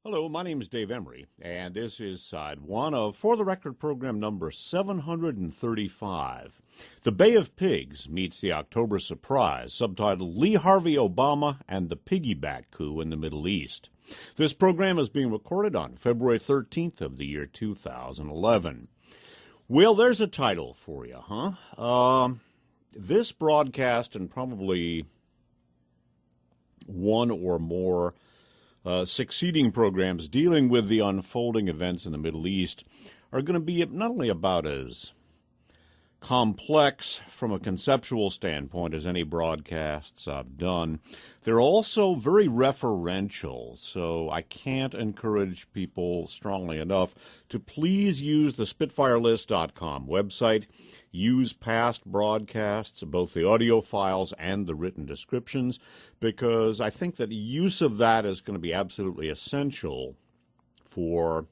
Hello, my name is Dave Emory, and this is side one of For the Record program number 735. The Bay of Pigs meets the October surprise, subtitled Lee Harvey Obama and the Piggyback Coup in the Middle East. This program is being recorded on February 13th of the year 2011. Well, there's a title for you, huh? This broadcast and probably one or more succeeding programs dealing with the unfolding events in the Middle East are going to be not only about as complex from a conceptual standpoint as any broadcasts I've done, they're also very referential, so I can't encourage people strongly enough to please use the SpitfireList.com website, use past broadcasts, both the audio files and the written descriptions, because I think that use of that is going to be absolutely essential for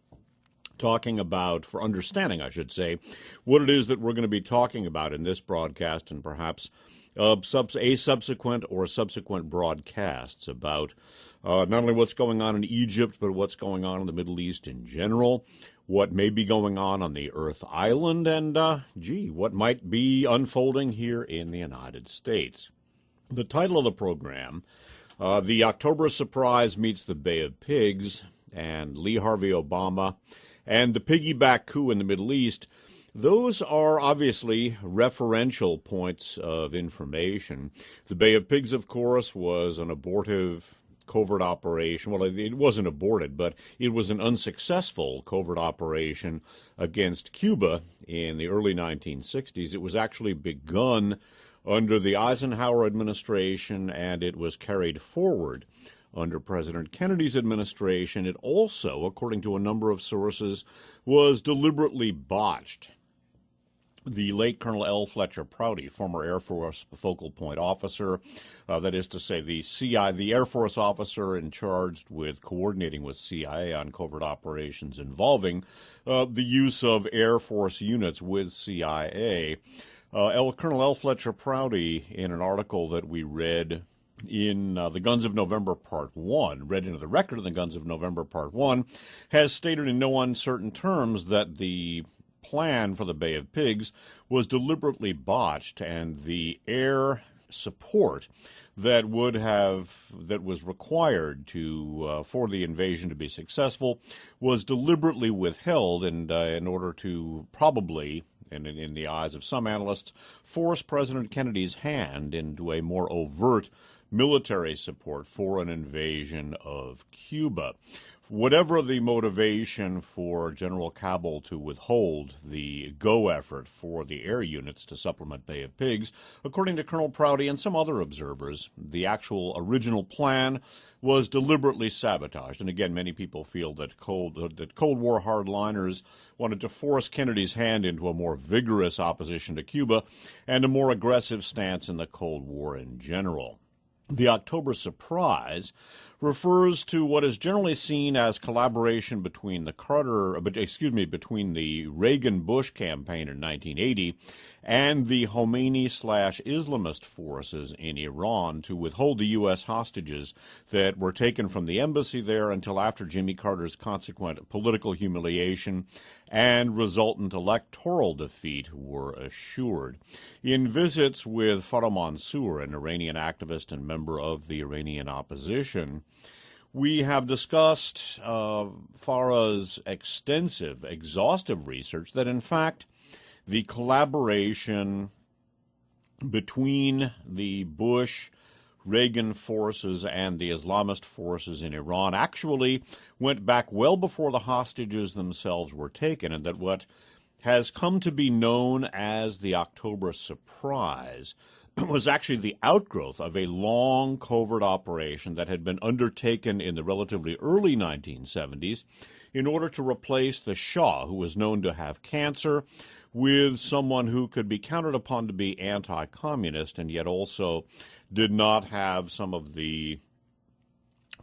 understanding, I should say, what it is that we're going to be talking about in this broadcast and perhaps a subsequent broadcasts about not only what's going on in Egypt, but what's going on in the Middle East in general, what may be going on the Earth Island, and, what might be unfolding here in the United States. The title of the program, The October Surprise Meets the Bay of Pigs, and Lee Harvey Obama, and the Piggyback Coup in the Middle East, those are obviously referential points of information. The Bay of Pigs, of course, was an abortive covert operation. Well, it wasn't aborted, but it was an unsuccessful covert operation against Cuba in the early 1960s. It was actually begun under the Eisenhower administration, and it was carried forward under President Kennedy's administration. It also, according to a number of sources, was deliberately botched. The late Colonel L. Fletcher Prouty, former Air Force focal point officer, that is to say the Air Force officer in charge with coordinating with CIA on covert operations involving the use of Air Force units with CIA. Colonel L. Fletcher Prouty, in an article that we read in The Guns of November Part 1, read into the record of The Guns of November Part 1, has stated in no uncertain terms that the plan for the Bay of Pigs was deliberately botched, and the air support that was required for the invasion to be successful was deliberately withheld, and in order to probably, in the eyes of some analysts, force President Kennedy's hand into a more overt military support for an invasion of Cuba. Whatever the motivation for General Cabell to withhold the GO effort for the air units to supplement Bay of Pigs, according to Colonel Prouty and some other observers, the actual original plan was deliberately sabotaged. And again, many people feel that Cold War hardliners wanted to force Kennedy's hand into a more vigorous opposition to Cuba and a more aggressive stance in the Cold War in general. The October surprise refers to what is generally seen as collaboration between the Reagan-Bush campaign in 1980 and the Khomeini/Islamist forces in Iran to withhold the U.S. hostages that were taken from the embassy there until after Jimmy Carter's consequent political humiliation and resultant electoral defeat were assured. In visits with Fatah Mansour, an Iranian activist and member of the Iranian opposition, we have discussed Farah's extensive, exhaustive research that, in fact, the collaboration between the Bush-Reagan forces and the Islamist forces in Iran actually went back well before the hostages themselves were taken, and that what has come to be known as the October surprise was actually the outgrowth of a long covert operation that had been undertaken in the relatively early 1970s in order to replace the Shah, who was known to have cancer, with someone who could be counted upon to be anti-communist and yet also did not have some of the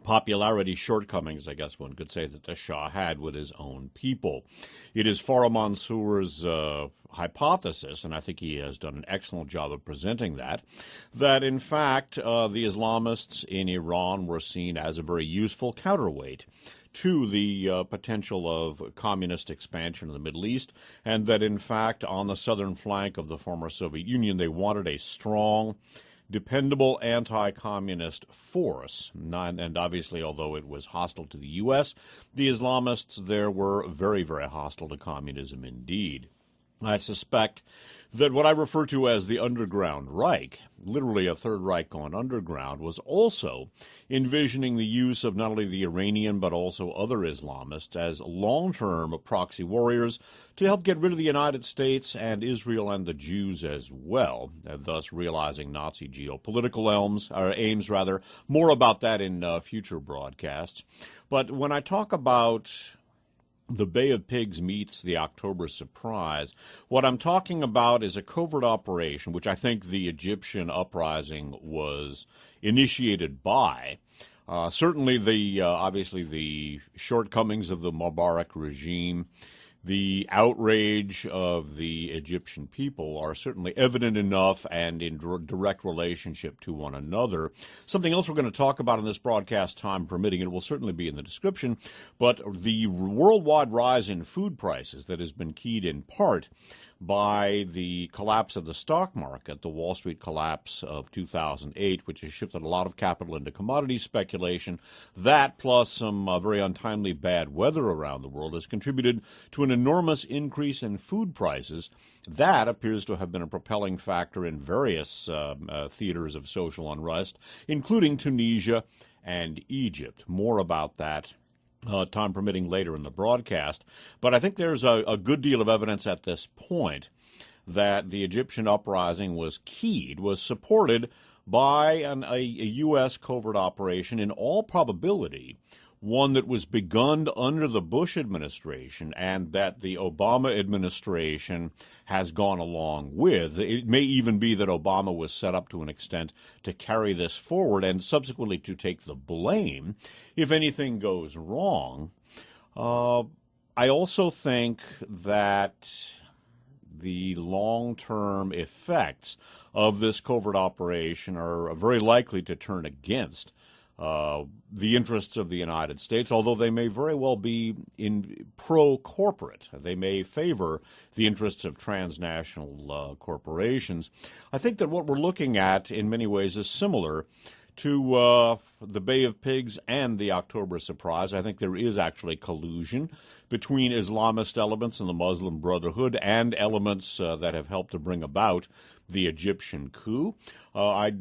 popularity shortcomings, I guess one could say, that the Shah had with his own people. It is Farah Mansour's hypothesis, and I think he has done an excellent job of presenting that in fact the Islamists in Iran were seen as a very useful counterweight to the potential of communist expansion in the Middle East, and that in fact on the southern flank of the former Soviet Union they wanted a strong, dependable anti-communist force. And obviously, although it was hostile to the U.S., the Islamists there were very, very hostile to communism indeed. I suspect that what I refer to as the Underground Reich, literally a Third Reich gone underground, was also envisioning the use of not only the Iranian but also other Islamists as long-term proxy warriors to help get rid of the United States and Israel and the Jews as well, thus realizing Nazi geopolitical aims. More about that in future broadcasts. But when I talk about the Bay of Pigs meets the October surprise, what I'm talking about is a covert operation, which I think the Egyptian uprising was initiated by. Certainly, obviously, the shortcomings of the Mubarak regime, the outrage of the Egyptian people are certainly evident enough and in direct relationship to one another. Something else we're going to talk about in this broadcast, time permitting, it will certainly be in the description, but the worldwide rise in food prices that has been keyed in part by the collapse of the stock market, the Wall Street collapse of 2008, which has shifted a lot of capital into commodity speculation. That, plus some very untimely bad weather around the world, has contributed to an enormous increase in food prices. That appears to have been a propelling factor in various theaters of social unrest, including Tunisia and Egypt. More about that time permitting later in the broadcast. But I think there's a good deal of evidence at this point that the Egyptian uprising was supported by a U.S. covert operation, in all probability one that was begun under the Bush administration and that the Obama administration has gone along with. It may even be that Obama was set up to an extent to carry this forward and subsequently to take the blame if anything goes wrong. I also think that the long-term effects of this covert operation are very likely to turn against the interests of the United States, although they may very well be in pro-corporate. They may favor the interests of transnational corporations. I think that what we're looking at in many ways is similar to the Bay of Pigs and the October surprise. I think there is actually collusion between Islamist elements in the Muslim Brotherhood and elements that have helped to bring about the Egyptian coup. I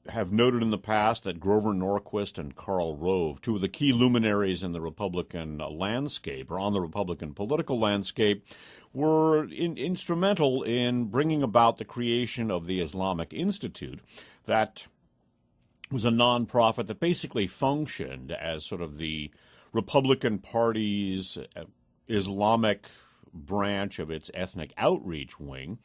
have noted in the past that Grover Norquist and Karl Rove, two of the key luminaries in the Republican landscape, or on the Republican political landscape, were instrumental in bringing about the creation of the Islamic Institute. That was a nonprofit that basically functioned as sort of the Republican Party's Islamic branch of its ethnic outreach wing.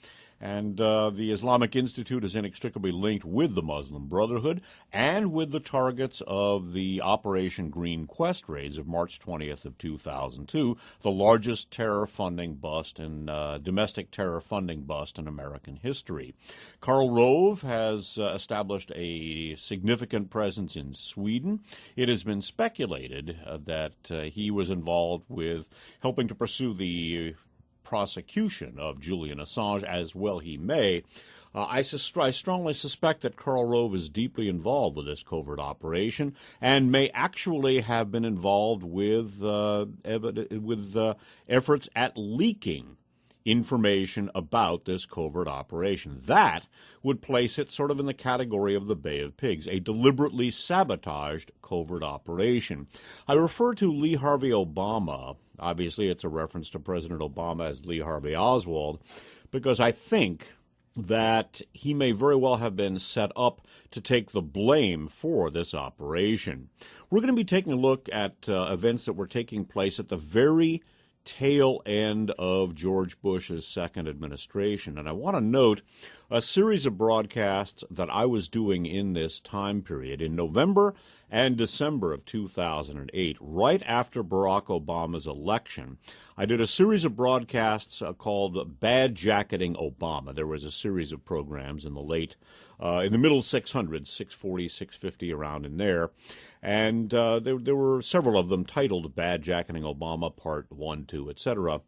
And the Islamic Institute is inextricably linked with the Muslim Brotherhood and with the targets of the Operation Green Quest raids of March 20th of 2002, the largest terror funding bust and domestic terror funding bust in American history. Karl Rove has established a significant presence in Sweden. It has been speculated that he was involved with helping to pursue the prosecution of Julian Assange, as well he may. I strongly suspect that Karl Rove is deeply involved with this covert operation and may actually have been involved with efforts at leaking information about this covert operation. That would place it sort of in the category of the Bay of Pigs, a deliberately sabotaged covert operation. I refer to Lee Harvey Obama. Obviously, it's a reference to President Obama as Lee Harvey Oswald, because I think that he may very well have been set up to take the blame for this operation. We're going to be taking a look at events that were taking place at the very tail end of George Bush's second administration. And I want to note a series of broadcasts that I was doing in this time period in November and December of 2008, right after Barack Obama's election. I did a series of broadcasts called Bad Jacketing Obama. There was a series of programs in the middle 600s, 640, 650, around in there. And there were several of them titled Bad Jacketing Obama, Part 1, 2, etc.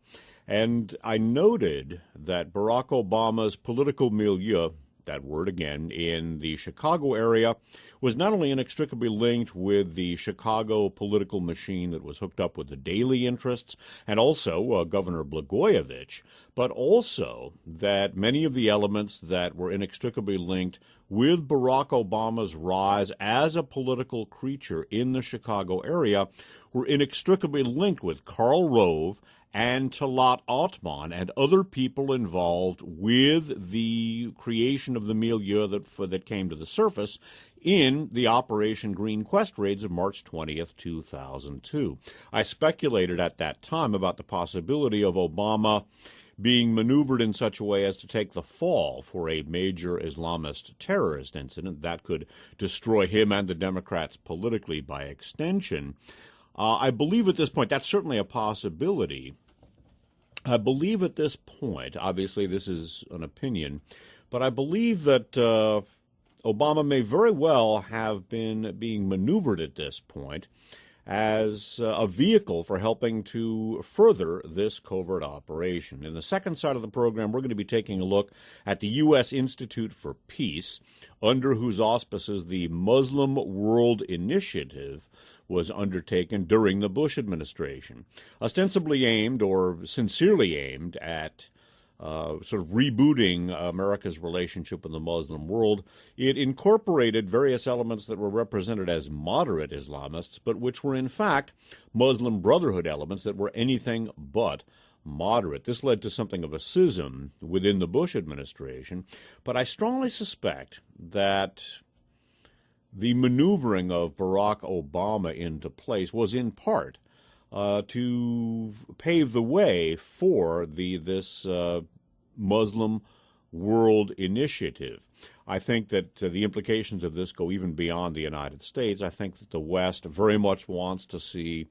And I noted that Barack Obama's political milieu, that word again, in the Chicago area was not only inextricably linked with the Chicago political machine that was hooked up with the Daley interests and also Governor Blagojevich, but also that many of the elements that were inextricably linked with Barack Obama's rise as a political creature in the Chicago area were inextricably linked with Karl Rove and Talat Altman and other people involved with the creation of the milieu that came to the surface in the Operation Green Quest raids of March 20th, 2002. I speculated at that time about the possibility of Obama being maneuvered in such a way as to take the fall for a major Islamist terrorist incident that could destroy him and the Democrats politically by extension. I believe at this point that's certainly a possibility. I believe at this point, obviously this is an opinion, but I believe that Obama may very well have been being maneuvered at this point as a vehicle for helping to further this covert operation. In the second side of the program, we're going to be taking a look at the U.S. Institute for Peace, under whose auspices the Muslim World Initiative was undertaken during the Bush administration, ostensibly aimed or sincerely aimed at sort of rebooting America's relationship with the Muslim world. It incorporated various elements that were represented as moderate Islamists, but which were in fact Muslim Brotherhood elements that were anything but moderate. This led to something of a schism within the Bush administration, but I strongly suspect that the maneuvering of Barack Obama into place was in part to pave the way for this Muslim World Initiative. I think that the implications of this go even beyond the United States. I think that the West very much wants to see,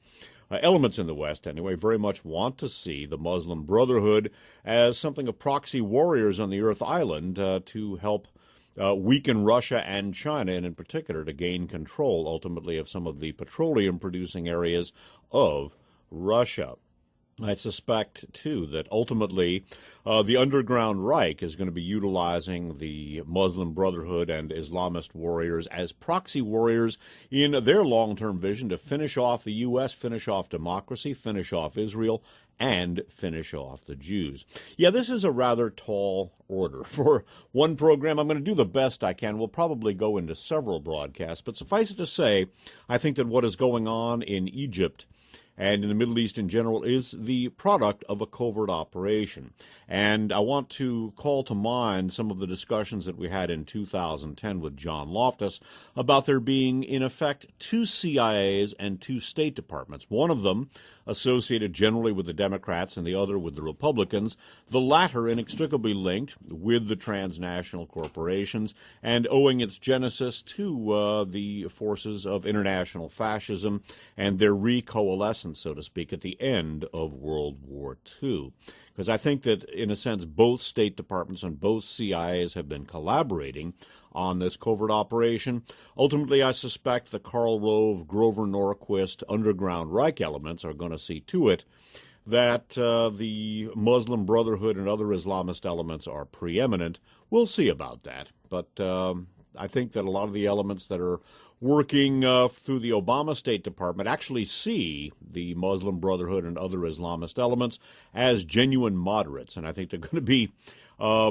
elements in the West anyway, very much want to see the Muslim Brotherhood as something of proxy warriors on the Earth Island to help weaken Russia and China, and in particular to gain control ultimately of some of the petroleum-producing areas of Russia. I suspect, too, that ultimately the underground Reich is going to be utilizing the Muslim Brotherhood and Islamist warriors as proxy warriors in their long-term vision to finish off the U.S., finish off democracy, finish off Israel, and finish off the Jews. Yeah, this is a rather tall order. For one program, I'm going to do the best I can. We'll probably go into several broadcasts, but suffice it to say, I think that what is going on in Egypt and in the Middle East in general is the product of a covert operation. And I want to call to mind some of the discussions that we had in 2010 with John Loftus about there being, in effect, two CIAs and two State Departments, one of them associated generally with the Democrats and the other with the Republicans, the latter inextricably linked with the transnational corporations and owing its genesis to the forces of international fascism and their recoalescence, so to speak, at the end of World War II. Because I think that, in a sense, both State Departments and both CIAs have been collaborating on this covert operation. Ultimately, I suspect the Karl Rove, Grover Norquist, underground Reich elements are going to see to it that the Muslim Brotherhood and other Islamist elements are preeminent. We'll see about that. But I think that a lot of the elements that are working through the Obama State Department actually see the Muslim Brotherhood and other Islamist elements as genuine moderates, and I think they're going to be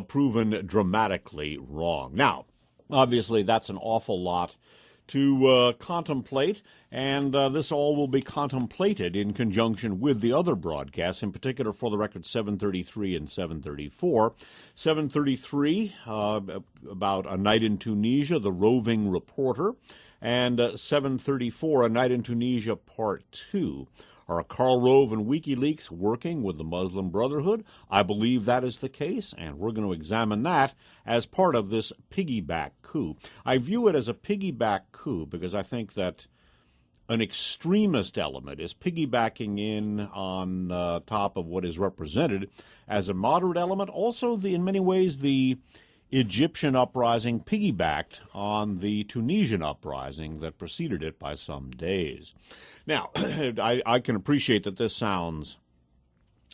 proven dramatically wrong. Now, obviously, that's an awful lot to contemplate, and this all will be contemplated in conjunction with the other broadcasts, in particular, for the record, 733 and 734. 733, about A Night in Tunisia, The Roving Reporter, and 7:34, A Night in Tunisia, Part 2. Are Karl Rove and WikiLeaks working with the Muslim Brotherhood? I believe that is the case, and we're going to examine that as part of this piggyback coup. I view it as a piggyback coup because I think that an extremist element is piggybacking in on top of what is represented as a moderate element. Also, in many ways, the Egyptian uprising piggybacked on the Tunisian uprising that preceded it by some days. Now, I can appreciate that this sounds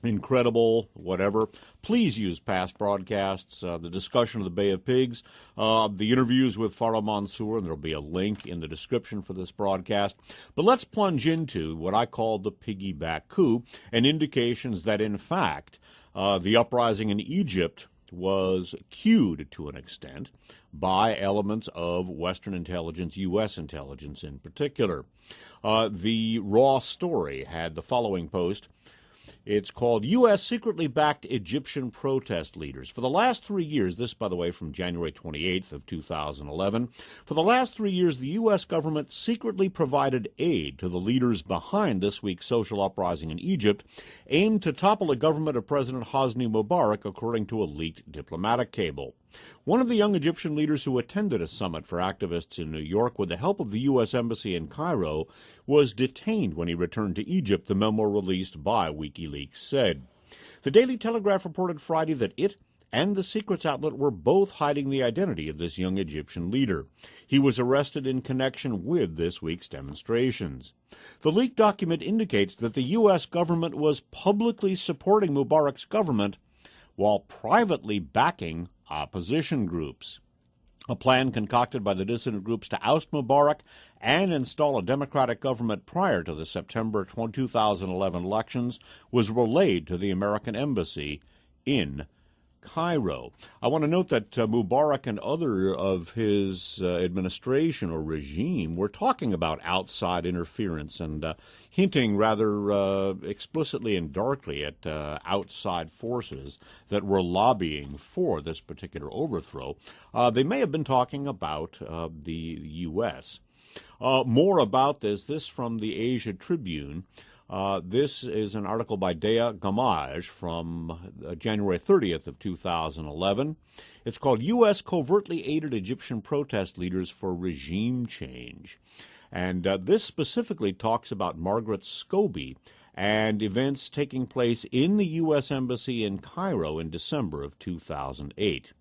incredible, whatever. Please use past broadcasts, the discussion of the Bay of Pigs, the interviews with Farah Mansour, and there'll be a link in the description for this broadcast. But let's plunge into what I call the piggyback coup and indications that, in fact, the uprising in Egypt was cued to an extent by elements of Western intelligence, U.S. intelligence in particular. The Raw Story had the following post. It's called U.S. Secretly Backed Egyptian Protest Leaders. For the last 3 years, this, by the way, from January 28th of 2011, for the last 3 years, the U.S. government secretly provided aid to the leaders behind this week's social uprising in Egypt, aimed to topple the government of President Hosni Mubarak, according to a leaked diplomatic cable. One of the young Egyptian leaders who attended a summit for activists in New York with the help of the U.S. Embassy in Cairo was detained when he returned to Egypt, the memo released by WikiLeaks said. The Daily Telegraph reported Friday that it and the secrets outlet were both hiding the identity of this young Egyptian leader. He was arrested in connection with this week's demonstrations. The leaked document indicates that the U.S. government was publicly supporting Mubarak's government while privately backing opposition groups. A plan concocted by the dissident groups to oust Mubarak and install a democratic government prior to the September 2011 elections was relayed to the American embassy in Cairo. I want to note that Mubarak and other of his administration or regime were talking about outside interference and hinting rather explicitly and darkly at outside forces that were lobbying for this particular overthrow. They may have been talking about the U.S. More about this from the Asia Tribune. This is an article by Dea Gamage from January 30th of 2011. It's called U.S. Covertly Aided Egyptian Protest Leaders for Regime Change. And this specifically talks about Margaret Scobie and events taking place in the U.S. Embassy in Cairo in December of 2008.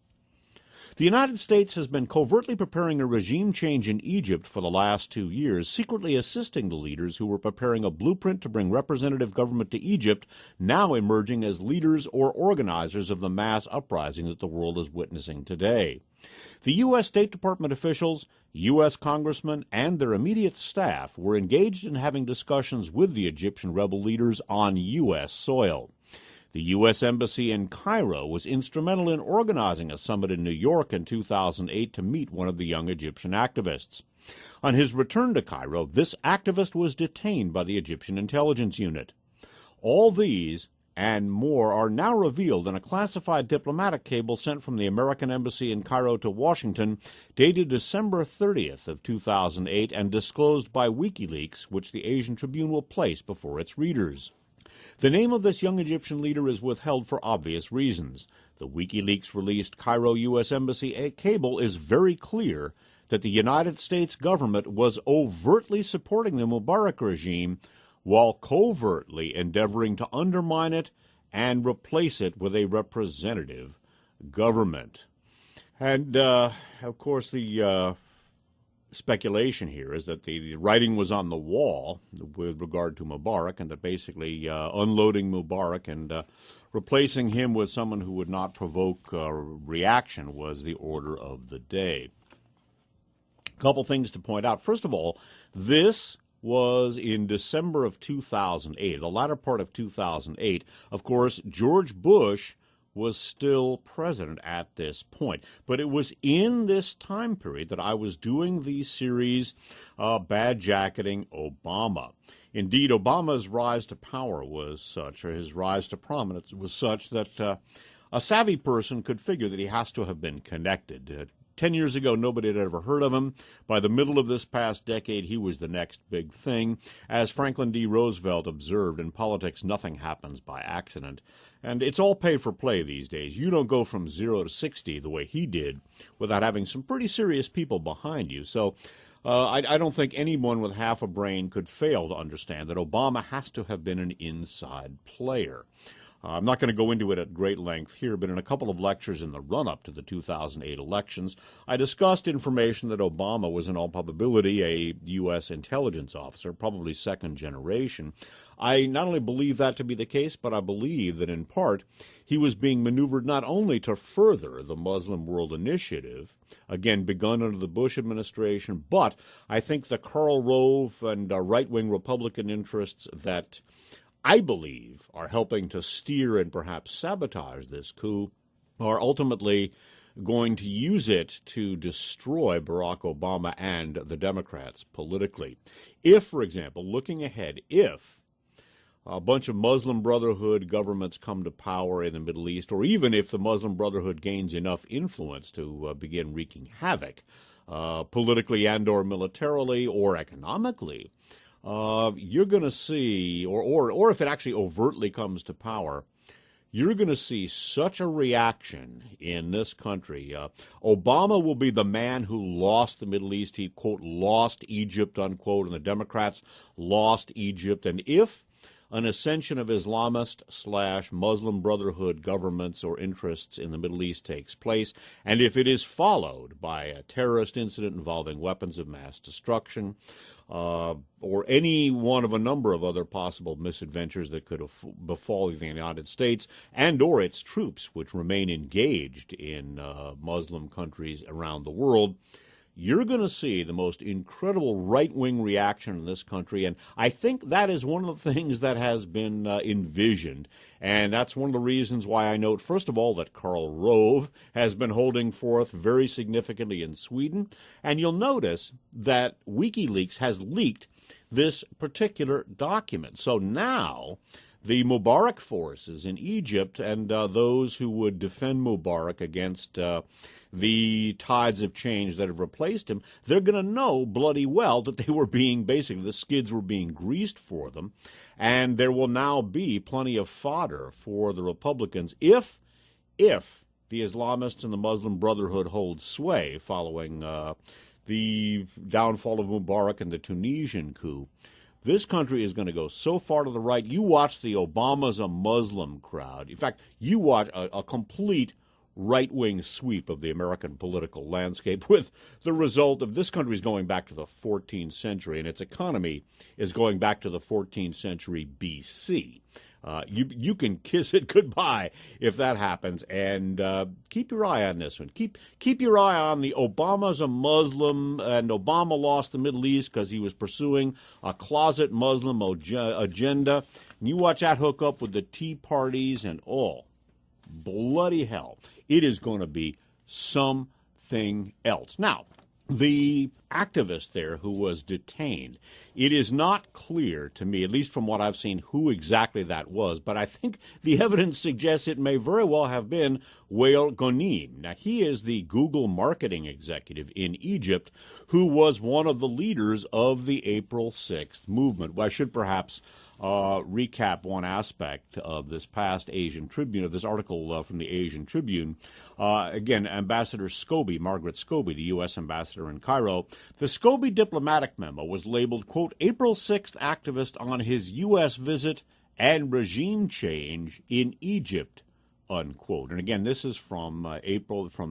The United States has been covertly preparing a regime change in Egypt for the last 2 years, secretly assisting the leaders who were preparing a blueprint to bring representative government to Egypt, now emerging as leaders or organizers of the mass uprising that the world is witnessing today. The U.S. State Department officials, U.S. congressmen, and their immediate staff were engaged in having discussions with the Egyptian rebel leaders on U.S. soil. The U.S. Embassy in Cairo was instrumental in organizing a summit in New York in 2008 to meet one of the young Egyptian activists. On his return to Cairo, this activist was detained by the Egyptian intelligence unit. All these and more are now revealed in a classified diplomatic cable sent from the American Embassy in Cairo to Washington, dated December 30th of 2008 and disclosed by WikiLeaks, which the Asian Tribune will place before its readers. The name of this young Egyptian leader is withheld for obvious reasons. The WikiLeaks-released Cairo U.S. Embassy cable is very clear that the United States government was overtly supporting the Mubarak regime while covertly endeavoring to undermine it and replace it with a representative government. And, of course, the speculation here is that the writing was on the wall with regard to Mubarak, and that basically unloading Mubarak and replacing him with someone who would not provoke reaction was the order of the day. A couple things to point out. First of all, this was in December of 2008, the latter part of 2008. Of course, George Bush was still president at this point. But it was in this time period that I was doing the series Bad Jacketing Obama. Indeed, Obama's rise to power was such, or his rise to prominence was such, that a savvy person could figure that he has to have been connected 10 years ago, nobody had ever heard of him. By the middle of this past decade, he was the next big thing. As Franklin D. Roosevelt observed, in politics, nothing happens by accident. And it's all pay for play these days. You don't go from 0 to 60 the way he did without having some pretty serious people behind you. So I don't think anyone with half a brain could fail to understand that Obama has to have been an inside player. I'm not going to go into it at great length here, but in a couple of lectures in the run-up to the 2008 elections, I discussed information that Obama was in all probability a U.S. intelligence officer, probably second generation. I not only believe that to be the case, but I believe that in part he was being maneuvered not only to further the Muslim World Initiative, again begun under the Bush administration, but I think the Karl Rove and right-wing Republican interests that I believe are helping to steer and perhaps sabotage this coup are ultimately going to use it to destroy Barack Obama and the Democrats politically. If, for example, looking ahead, if a bunch of Muslim Brotherhood governments come to power in the Middle East, or even if the Muslim Brotherhood gains enough influence to begin wreaking havoc politically and or militarily or economically, you're going to see, or if it actually overtly comes to power, you're going to see such a reaction in this country. Obama will be the man who lost the Middle East. He, quote, lost Egypt, unquote, and the Democrats lost Egypt. And if an ascension of Islamist/Muslim Brotherhood governments or interests in the Middle East takes place, and if it is followed by a terrorist incident involving weapons of mass destruction, or any one of a number of other possible misadventures that could befall the United States and or its troops, which remain engaged in Muslim countries around the world, you're going to see the most incredible right-wing reaction in this country, and I think that is one of the things that has been envisioned, and that's one of the reasons why I note, first of all, that Karl Rove has been holding forth very significantly in Sweden, and you'll notice that WikiLeaks has leaked this particular document. So now the Mubarak forces in Egypt and those who would defend Mubarak against the tides of change that have replaced him, they're going to know bloody well that they were being, basically, the skids were being greased for them, and there will now be plenty of fodder for the Republicans if the Islamists and the Muslim Brotherhood hold sway following the downfall of Mubarak and the Tunisian coup. This country is going to go so far to the right. You watch the Obama's a Muslim crowd. In fact, you watch a complete right-wing sweep of the American political landscape, with the result of this country is going back to the 14th century, and its economy is going back to the 14th century B.C. You can kiss it goodbye if that happens, and keep your eye on this one. Keep your eye on the Obama's a Muslim, and Obama lost the Middle East because he was pursuing a closet Muslim agenda. And you watch that hook up with the Tea Parties and all. Bloody hell. It is going to be something else. Now, the activist there who was detained, it is not clear to me, at least from what I've seen, who exactly that was, but I think the evidence suggests it may very well have been Wael Ghonim. Now, he is the Google marketing executive in Egypt who was one of the leaders of the April 6th movement. Well, I should perhaps recap one aspect of this past Asian Tribune, of this article from the Asian Tribune. Again, Ambassador Scobie, Margaret Scobie, the U.S. ambassador in Cairo, the Scobie diplomatic memo was labeled, quote, April 6th activist on his U.S. visit and regime change in Egypt, unquote. And again, this is from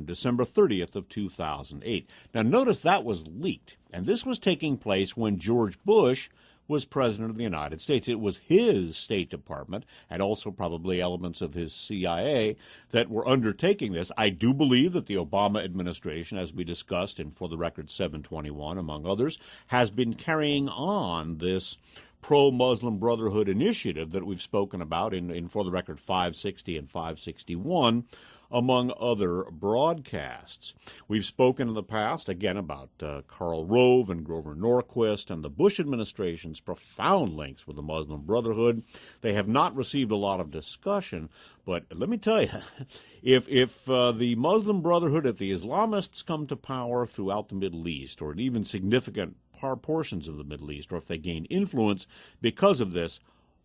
December 30th of 2008. Now, notice that was leaked, and this was taking place when George Bush was president of the United States. It was his State Department, and also probably elements of his CIA, that were undertaking this. I do believe that the Obama administration, as we discussed in For the Record 721, among others, has been carrying on this pro-Muslim Brotherhood initiative that we've spoken about in for the record, 560 and 561, among other broadcasts. We've spoken in the past, again, about Karl Rove and Grover Norquist and the Bush administration's profound links with the Muslim Brotherhood. They have not received a lot of discussion, but let me tell you, if the Muslim Brotherhood, if the Islamists come to power throughout the Middle East, or in even significant portions of the Middle East, or if they gain influence because of this,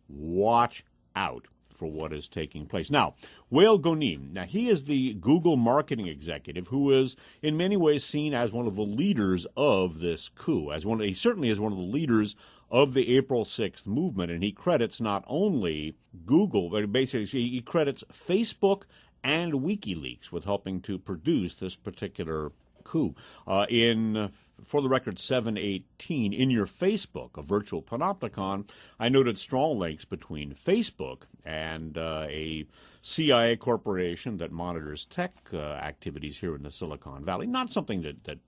watch out for what is taking place. Now, Wael Ghonim, now he is the Google marketing executive who is in many ways seen as one of the leaders of this coup. He certainly is one of the leaders of the April 6th movement, and he credits not only Google, but basically he credits Facebook and WikiLeaks with helping to produce this particular coup. For the record, 718, in your Facebook, a virtual panopticon, I noted strong links between Facebook and a CIA corporation that monitors tech activities here in the Silicon Valley. Not something that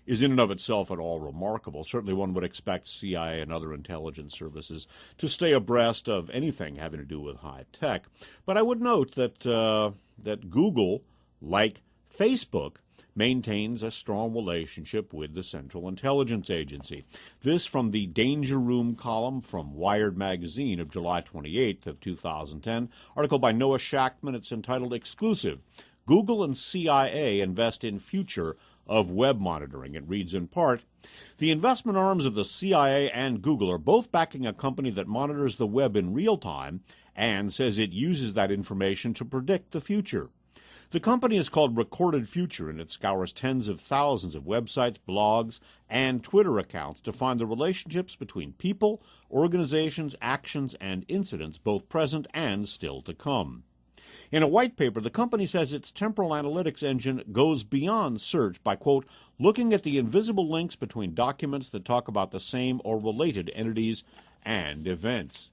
is in and of itself at all remarkable. Certainly one would expect CIA and other intelligence services to stay abreast of anything having to do with high tech. But I would note that Google, like Facebook, maintains a strong relationship with the Central Intelligence Agency. This from the Danger Room column from Wired magazine of July 28th of 2010, article by Noah Shachtman. It's entitled Exclusive: Google and CIA Invest in Future of Web Monitoring. It reads in part, the investment arms of the CIA and Google are both backing a company that monitors the web in real time and says it uses that information to predict the future. The company is called Recorded Future, and it scours tens of thousands of websites, blogs, and Twitter accounts to find the relationships between people, organizations, actions, and incidents, both present and still to come. In a white paper, the company says its temporal analytics engine goes beyond search by, quote, looking at the invisible links between documents that talk about the same or related entities and events.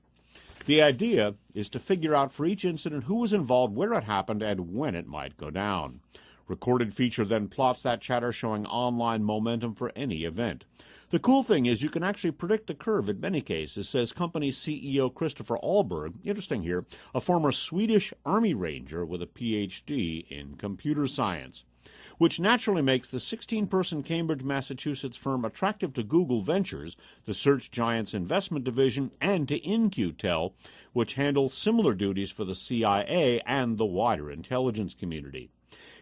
The idea is to figure out for each incident who was involved, where it happened, and when it might go down. Recorded Feature then plots that chatter showing online momentum for any event. The cool thing is you can actually predict the curve in many cases, says company CEO Christopher Ahlberg, interesting here, a former Swedish Army Ranger with a Ph.D. in computer science, which naturally makes the 16-person Cambridge, Massachusetts firm attractive to Google Ventures, the search giant's investment division, and to In-Q-Tel, which handles similar duties for the CIA and the wider intelligence community.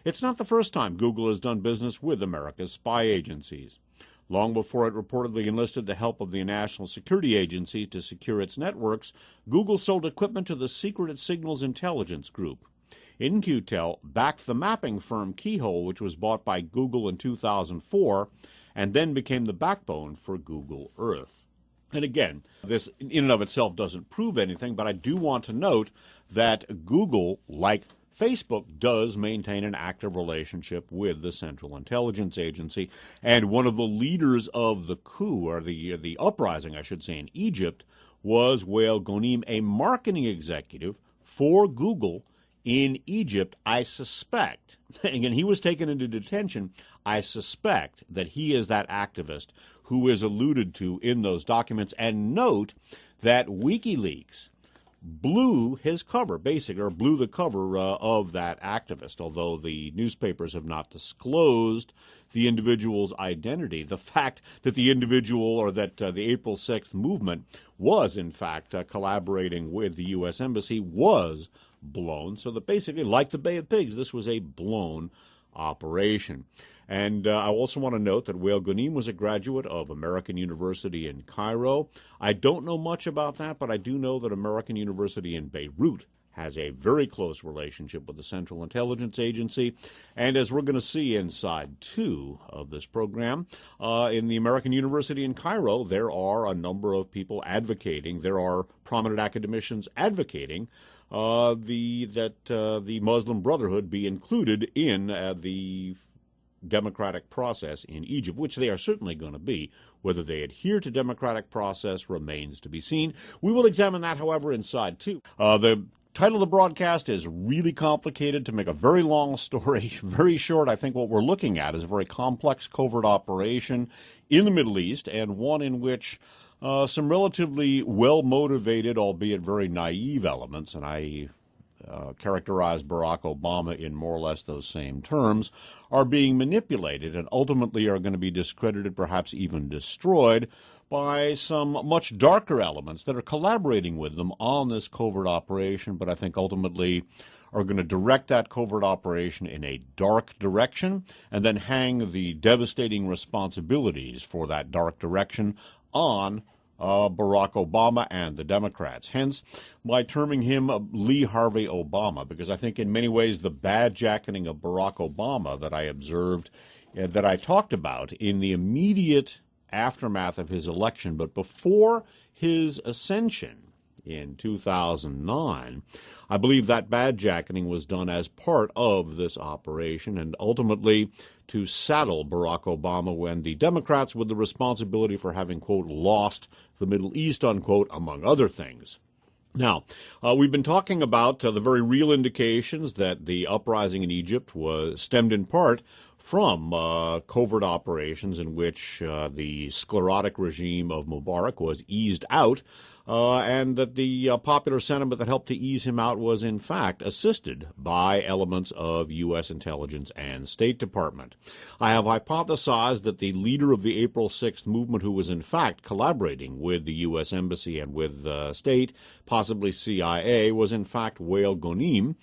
It's not the first time Google has done business with America's spy agencies. Long before it reportedly enlisted the help of the national security agencies to secure its networks, Google sold equipment to the Secret Signals Intelligence Group. In-Q-Tel backed the mapping firm Keyhole, which was bought by Google in 2004 and then became the backbone for Google Earth. And again, this in and of itself doesn't prove anything, but I do want to note that Google, like Facebook, does maintain an active relationship with the Central Intelligence Agency, and one of the leaders of the coup, or the uprising, I should say, in Egypt, was Wael Ghonim, a marketing executive for Google in Egypt. I suspect, again, he was taken into detention, I suspect that he is that activist who is alluded to in those documents. And note that WikiLeaks blew his cover, basically, or blew the cover of that activist, although the newspapers have not disclosed the individual's identity. The fact that the individual, or that the April 6th movement was, in fact, collaborating with the U.S. Embassy was blown, so that basically, like the Bay of Pigs, this was a blown operation. And I also want to note that Wael Ghonim was a graduate of American University in Cairo. I don't know much about that, but I do know that American University in Beirut has a very close relationship with the Central Intelligence Agency. And as we're going to see in side 2 of this program, in the American University in Cairo, there are a number of people advocating, there are prominent academicians advocating that the Muslim Brotherhood be included in the democratic process in Egypt, which they are certainly going to be. Whether they adhere to democratic process remains to be seen. We will examine that, however, in side 2. The title of the broadcast is really complicated. To make a very long story very short, I think what we're looking at is a very complex covert operation in the Middle East, and one in which some relatively well-motivated, albeit very naive elements, and I characterize Barack Obama in more or less those same terms, are being manipulated and ultimately are going to be discredited, perhaps even destroyed, by some much darker elements that are collaborating with them on this covert operation, but I think ultimately are going to direct that covert operation in a dark direction and then hang the devastating responsibilities for that dark direction on Barack Obama and the Democrats. Hence, by terming him Lee Harvey Obama, because I think in many ways the bad-jacketing of Barack Obama that I observed, that I talked about in the immediate aftermath of his election, but before his ascension in 2009, I believe that bad-jacketing was done as part of this operation and ultimately to saddle Barack Obama and the Democrats with the responsibility for having, quote, lost the Middle East, unquote, among other things. Now, we've been talking about the very real indications that the uprising in Egypt was stemmed in part from covert operations in which the sclerotic regime of Mubarak was eased out, and that the popular sentiment that helped to ease him out was, in fact, assisted by elements of U.S. intelligence and State Department. I have hypothesized that the leader of the April 6th movement, who was, in fact, collaborating with the U.S. Embassy and with the State, possibly CIA, was, in fact, Wael Ghonim,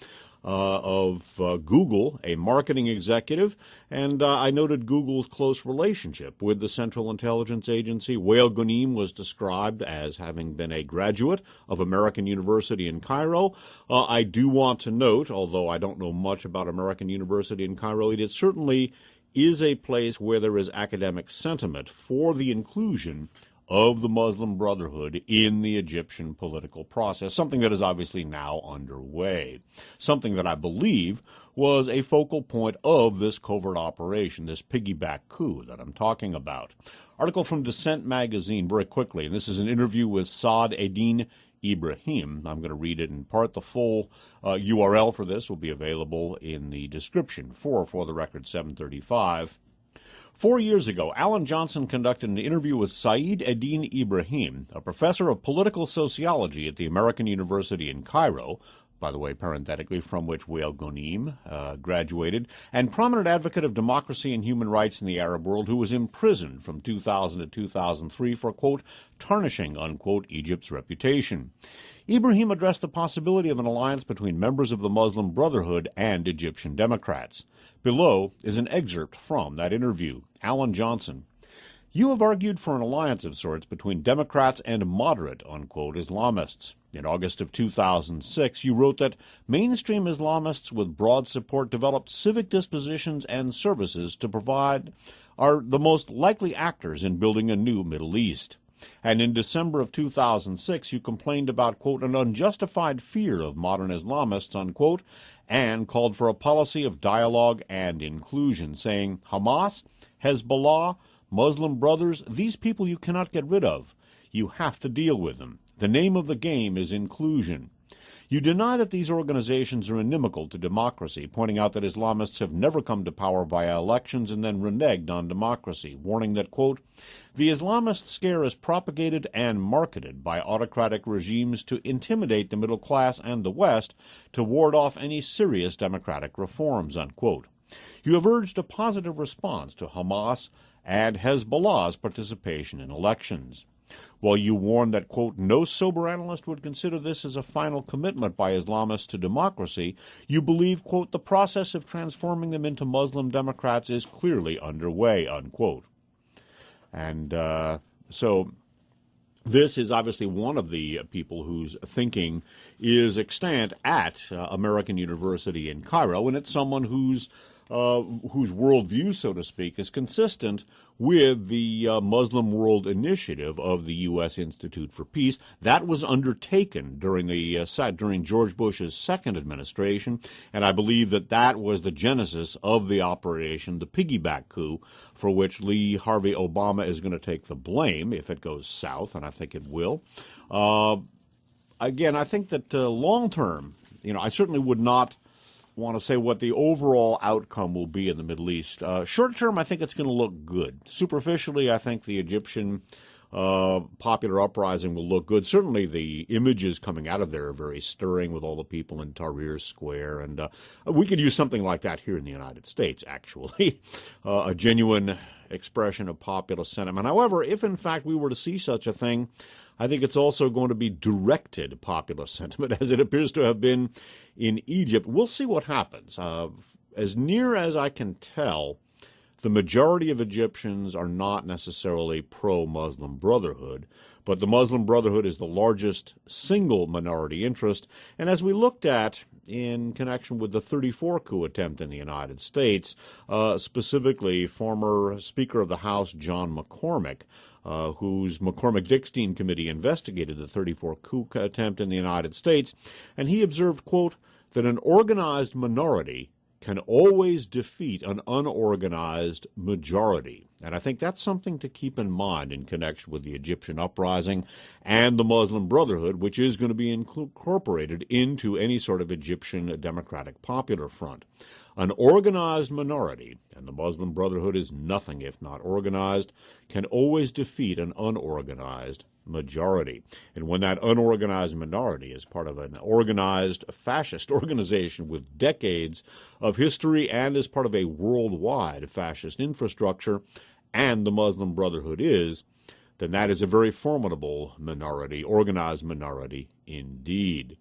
of Google, a marketing executive, and I noted Google's close relationship with the Central Intelligence Agency. Wael Ghonim was described as having been a graduate of American University in Cairo. I do want to note, although I don't know much about American University in Cairo, it certainly is a place where there is academic sentiment for the inclusion of the Muslim Brotherhood in the Egyptian political process, something that is obviously now underway, something that I believe was a focal point of this covert operation, this piggyback coup that I'm talking about. Article from Dissent magazine, very quickly, and this is an interview with Saad Eddin Ibrahim. I'm going to read it in part. The full URL for this will be available in the description for the Record 735. 4 years ago, Alan Johnson conducted an interview with Saad Eddin Ibrahim, a professor of political sociology at the American University in Cairo, by the way, parenthetically, from which Wael Ghonim graduated, and prominent advocate of democracy and human rights in the Arab world, who was imprisoned from 2000 to 2003 for, quote, tarnishing, unquote, Egypt's reputation. Ibrahim addressed the possibility of an alliance between members of the Muslim Brotherhood and Egyptian Democrats. Below is an excerpt from that interview. Alan Johnson: You have argued for an alliance of sorts between Democrats and moderate, unquote, Islamists. In August of 2006, you wrote that mainstream Islamists with broad support developed civic dispositions and services to provide are the most likely actors in building a new Middle East. And in December of 2006, you complained about, quote, an unjustified fear of modern Islamists, unquote, and called for a policy of dialogue and inclusion, saying, Hamas, Hezbollah, Muslim Brothers, these people you cannot get rid of. You have to deal with them. The name of the game is inclusion. You deny that these organizations are inimical to democracy, pointing out that Islamists have never come to power via elections and then reneged on democracy, warning that, quote, the Islamist scare is propagated and marketed by autocratic regimes to intimidate the middle class and the West to ward off any serious democratic reforms, unquote. You have urged a positive response to Hamas and Hezbollah's participation in elections. While you warn that, quote, no sober analyst would consider this as a final commitment by Islamists to democracy, you believe, quote, the process of transforming them into Muslim Democrats is clearly underway, unquote. And so this is obviously one of the people whose thinking is extant at American University in Cairo, and it's someone whose worldview, so to speak, is consistent with the Muslim World Initiative of the U.S. Institute for Peace. That was undertaken during George Bush's second administration, and I believe that was the genesis of the operation, the piggyback coup, for which Lee Harvey Obama is going to take the blame if it goes south, and I think it will. Again, I think that long term, I certainly would not want to say what the overall outcome will be in the Middle East. Short term, I think it's going to look good. Superficially, I think the Egyptian popular uprising will look good. Certainly the images coming out of there are very stirring with all the people in Tahrir Square, and we could use something like that here in the United States, actually, a genuine expression of popular sentiment. However, if in fact we were to see such a thing, I think it's also going to be directed popular sentiment, as it appears to have been in Egypt. We'll see what happens. As near as I can tell, the majority of Egyptians are not necessarily pro-Muslim Brotherhood, but the Muslim Brotherhood is the largest single minority interest. And as we looked at in connection with the 34 coup attempt in the United States, specifically former Speaker of the House John McCormack, whose McCormack-Dickstein committee investigated the 34 coup attempt in the United States, and he observed, quote, that an organized minority can always defeat an unorganized majority. And I think that's something to keep in mind in connection with the Egyptian uprising and the Muslim Brotherhood, which is going to be incorporated into any sort of Egyptian Democratic Popular Front. An organized minority, and the Muslim Brotherhood is nothing if not organized, can always defeat an unorganized majority. And when that unorganized minority is part of an organized fascist organization with decades of history and is part of a worldwide fascist infrastructure, and the Muslim Brotherhood is, then that is a very formidable minority, organized minority indeed.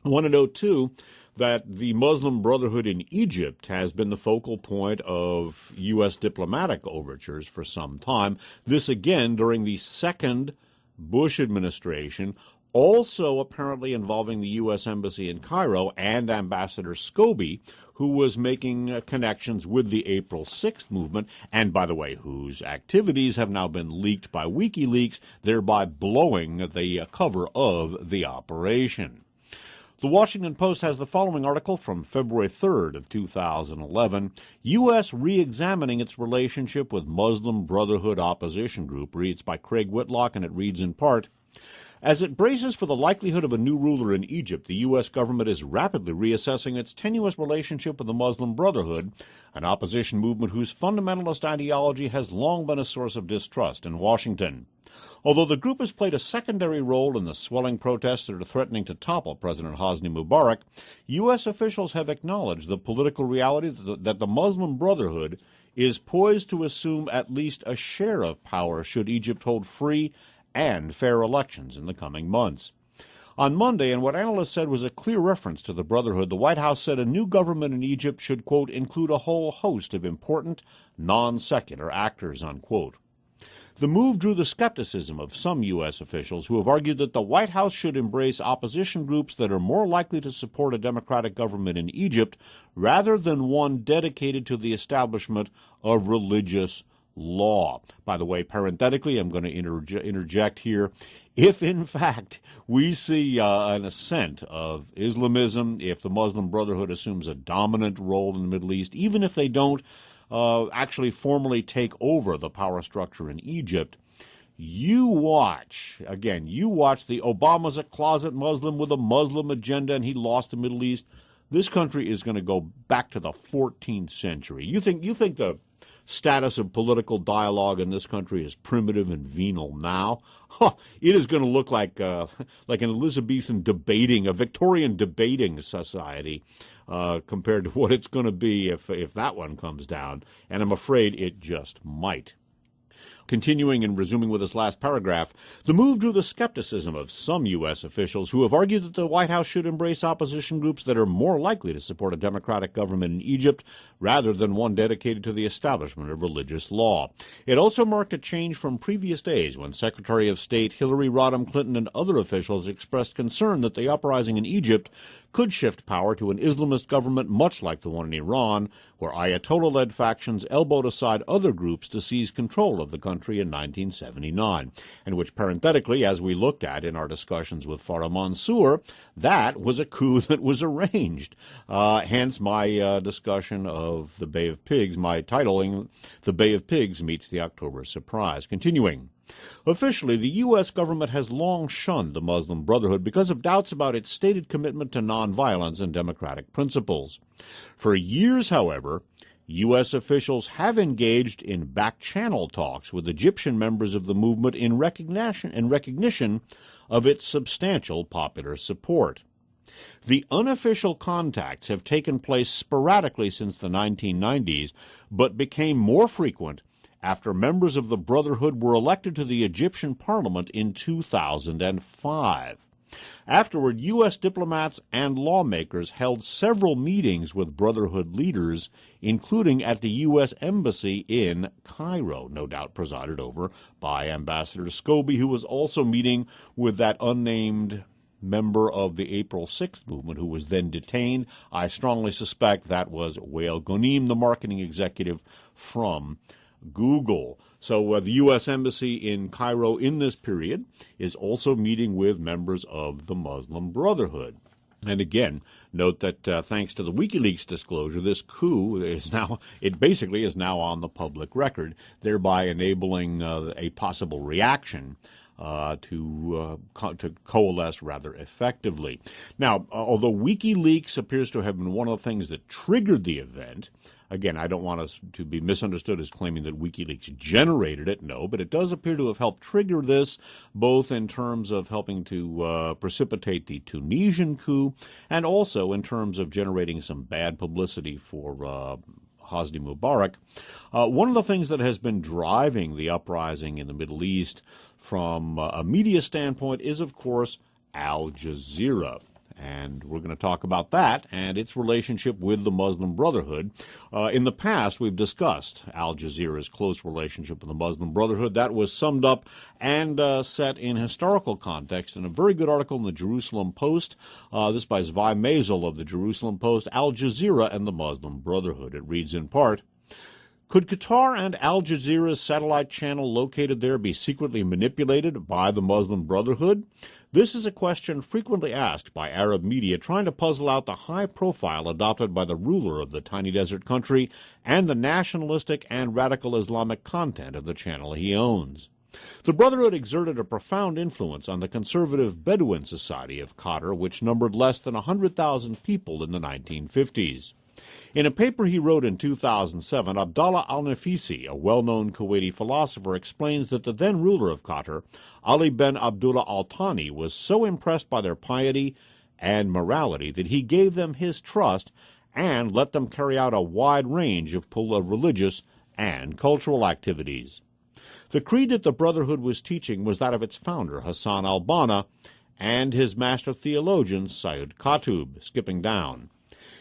I want to note, too, that the Muslim Brotherhood in Egypt has been the focal point of U.S. diplomatic overtures for some time. This again during the second Bush administration, also apparently involving the U.S. Embassy in Cairo and Ambassador Scobie, who was making connections with the April 6th movement, and by the way, whose activities have now been leaked by WikiLeaks, thereby blowing the cover of the operation. The Washington Post has the following article from February 3rd of 2011, U.S. re-examining its relationship with Muslim Brotherhood opposition group, reads by Craig Whitlock, and it reads in part, as it braces for the likelihood of a new ruler in Egypt, the U.S. government is rapidly reassessing its tenuous relationship with the Muslim Brotherhood, an opposition movement whose fundamentalist ideology has long been a source of distrust in Washington. Although the group has played a secondary role in the swelling protests that are threatening to topple President Hosni Mubarak, U.S. officials have acknowledged the political reality that the Muslim Brotherhood is poised to assume at least a share of power should Egypt hold free and fair elections in the coming months. On Monday, and what analysts said was a clear reference to the Brotherhood, the White House said a new government in Egypt should, quote, include a whole host of important, non-secular actors, unquote. The move drew the skepticism of some U.S. officials who have argued that the White House should embrace opposition groups that are more likely to support a democratic government in Egypt rather than one dedicated to the establishment of religious law. By the way, parenthetically, I'm going to interject here. If, in fact, we see an ascent of Islamism, if the Muslim Brotherhood assumes a dominant role in the Middle East, even if they don't actually formally take over the power structure in Egypt, you watch the Obama's a closet Muslim with a Muslim agenda and he lost the Middle East. This country is going to go back to the 14th century. You think the status of political dialogue in this country is primitive and venal now? It is going to look like an Elizabethan a Victorian debating society compared to what it's going to be if that one comes down, and I'm afraid it just might. Continuing and resuming with this last paragraph, the move drew the skepticism of some U.S. officials who have argued that the White House should embrace opposition groups that are more likely to support a democratic government in Egypt rather than one dedicated to the establishment of religious law. It also marked a change from previous days when Secretary of State Hillary Rodham Clinton and other officials expressed concern that the uprising in Egypt could shift power to an Islamist government much like the one in Iran, where Ayatollah-led factions elbowed aside other groups to seize control of the country in 1979, and which, parenthetically, as we looked at in our discussions with Farah Mansour, that was a coup that was arranged. Hence my discussion of the Bay of Pigs, my titling, The Bay of Pigs Meets the October Surprise. Continuing. Officially, the U.S. government has long shunned the Muslim Brotherhood because of doubts about its stated commitment to nonviolence and democratic principles. For years, however, U.S. officials have engaged in back-channel talks with Egyptian members of the movement in recognition of its substantial popular support. The unofficial contacts have taken place sporadically since the 1990s, but became more frequent after members of the Brotherhood were elected to the Egyptian parliament in 2005. Afterward, U.S. diplomats and lawmakers held several meetings with Brotherhood leaders, including at the U.S. Embassy in Cairo, no doubt presided over by Ambassador Scobie, who was also meeting with that unnamed member of the April 6th movement who was then detained. I strongly suspect that was Wael Ghonim, the marketing executive from Google. So the U.S. Embassy in Cairo in this period is also meeting with members of the Muslim Brotherhood. And again, note that thanks to the WikiLeaks disclosure, this coup is now on the public record, thereby enabling a possible reaction to coalesce rather effectively. Now, although WikiLeaks appears to have been one of the things that triggered the event, again, I don't want us to be misunderstood as claiming that WikiLeaks generated it, no, but it does appear to have helped trigger this, both in terms of helping to precipitate the Tunisian coup, and also in terms of generating some bad publicity for Hosni Mubarak. One of the things that has been driving the uprising in the Middle East from a media standpoint is, of course, Al Jazeera. And we're going to talk about that and its relationship with the Muslim Brotherhood. In the past, we've discussed Al Jazeera's close relationship with the Muslim Brotherhood. That was summed up and set in historical context in a very good article in the Jerusalem Post. This by Zvi Mazel of the Jerusalem Post, Al Jazeera and the Muslim Brotherhood. It reads in part, could Qatar and Al Jazeera's satellite channel located there be secretly manipulated by the Muslim Brotherhood? This is a question frequently asked by Arab media trying to puzzle out the high profile adopted by the ruler of the tiny desert country and the nationalistic and radical Islamic content of the channel he owns. The Brotherhood exerted a profound influence on the conservative Bedouin society of Qatar, which numbered less than 100,000 people in the 1950s. In a paper he wrote in 2007, Abdallah al-Nafisi, a well-known Kuwaiti philosopher, explains that the then ruler of Qatar, Ali bin Abdullah al-Thani, was so impressed by their piety and morality that he gave them his trust and let them carry out a wide range of religious and cultural activities. The creed that the Brotherhood was teaching was that of its founder, Hassan al-Banna, and his master theologian, Sayyid Qutb, skipping down.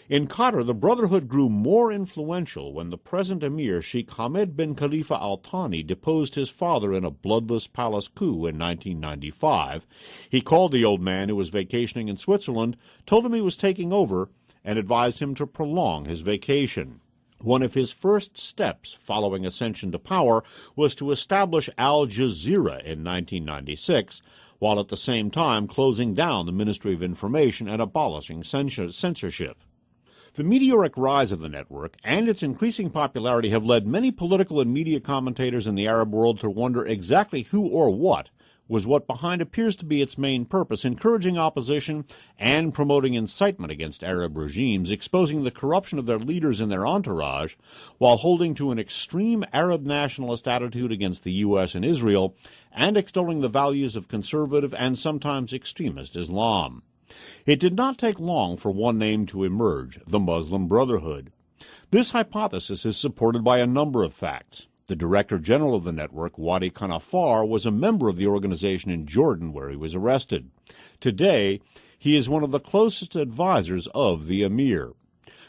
In Qatar, the Brotherhood grew more influential when the present emir, Sheikh Hamad bin Khalifa al-Thani, deposed his father in a bloodless palace coup in 1995. He called the old man, who was vacationing in Switzerland, told him he was taking over, and advised him to prolong his vacation. One of his first steps following ascension to power was to establish Al Jazeera in 1996, while at the same time closing down the Ministry of Information and abolishing censorship. The meteoric rise of the network and its increasing popularity have led many political and media commentators in the Arab world to wonder exactly who or what behind appears to be its main purpose, encouraging opposition and promoting incitement against Arab regimes, exposing the corruption of their leaders and their entourage, while holding to an extreme Arab nationalist attitude against the U.S. and Israel, and extolling the values of conservative and sometimes extremist Islam. It did not take long for one name to emerge, the Muslim Brotherhood. This hypothesis is supported by a number of facts. The Director General of the network, Wadi Kanafar, was a member of the organization in Jordan where he was arrested. Today, he is one of the closest advisors of the emir.